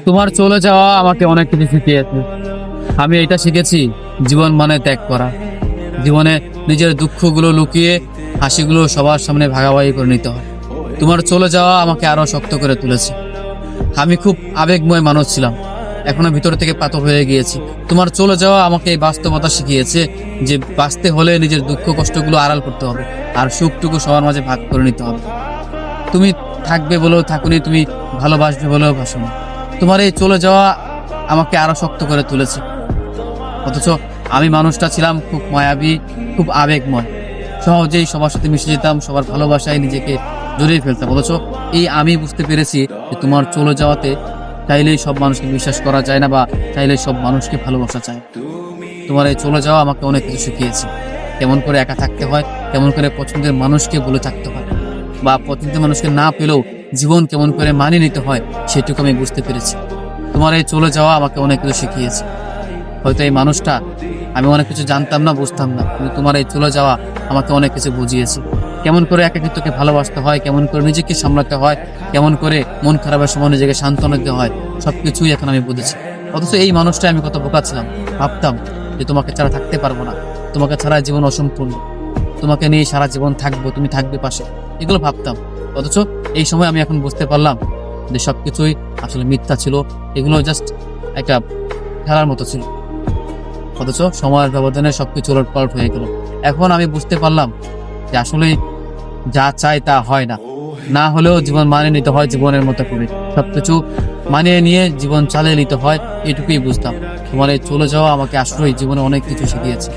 তোমার চলে যাওয়া আমাকে অনেক কিছু শিখিয়েছে। আমি এটা শিখেছি, জীবন মানে ত্যাগ করা। জীবনে নিজের দুঃখগুলো লুকিয়ে হাসিগুলো সবার সামনে ভাগাভাগি করে নিতে হয়। তোমার চলে যাওয়া আমাকে আরো শক্ত করে তুলেছে। আমি খুব আবেগময় মানুষ ছিলাম, এখনো ভিতর থেকে পাথর হয়ে গিয়েছি। তোমার চলে যাওয়া আমাকে এই বাস্তবতা শিখিয়েছে যে বাঁচতে হলে নিজের দুঃখ কষ্টগুলো আড়াল করতে হবে, আর সুখটুকু সবার মাঝে ভাগ করে নিতে হবে। তুমি থাকবে বলেও থাকুনি, তুমি ভালোবাসবে বলেও ভাসোনি। তোমার এই চলে যাওয়া আমাকে আরো শক্ত করে তুলেছে। অথচ আমি মানুষটা ছিলাম খুব মায়াবী, খুব আবেগময়, সহজেই সবার সাথে মিশে যেতাম, সবার ভালোবাসায় নিজেকে জড়িয়ে ফেলতাম। অথচ এই আমি বুঝতে পেরেছি যে তোমার চলে যাওয়াতে চাইলেই সব মানুষকে বিশ্বাস করা যায় না, বা চাইলেই সব মানুষকে ভালোবাসা যায়। তোমার এই চলে যাওয়া আমাকে অনেক কিছু শিখিয়েছে, কেমন করে একা থাকতে হয়, কেমন করে পছন্দের মানুষকে বলে থাকতে হয়, বা পছন্দের মানুষকে না পেলেও জীবন কেমন করে মানিয়ে নিতে হয়, সেটুকু আমি বুঝতে পেরেছি। তোমার এই চলে যাওয়া আমাকে অনেক কিছু শিখিয়েছে। হয়তো এই মানুষটা আমি অনেক কিছু জানতাম না, বুঝতাম না, কিন্তু তোমার এই চলে যাওয়া আমাকে অনেক কিছু বুঝিয়েছে। কেমন করে একাকিত্বকে ভালোবাসতে হয়, কেমন করে নিজেকে সামলাতে হয়, কেমন করে মন খারাপের সময় নিজেকে সান্ত্বনা দিতে হয়, সবকিছুই এখন আমি বুঝেছি। অথচ এই মানুষটা আমি কত বোকা ছিলাম, ভাবতাম যে তোমাকে ছাড়া থাকতে পারবো না, তোমাকে ছাড়া জীবন অসম্পূর্ণ, তোমাকে নিয়ে সারা জীবন থাকবো, তুমি থাকবে পাশে, এগুলো ভাবতাম। অথচ এই সময় আমি এখন বুঝতে পারলাম যে সবকিছুই আসলে মিথ্যা ছিল, এগুলো জাস্ট একটা খেলার মতো ছিল। অথচ সময়ের ব্যবধানে সবকিছু উলটপালট হয়ে গেল। এখন আমি বুঝতে পারলাম যে আসলে যা চাই তা হয় না, না হলেও জীবন মানিয়ে নিতে হয় জীবনের মতো করে, সবকিছু মানিয়ে নিয়ে জীবন চালিয়ে নিতে হয়, এটুকুই বুঝতাম। তোমার এই চলে যাওয়া আমাকে আসলেই জীবনে অনেক কিছু শিখিয়েছে।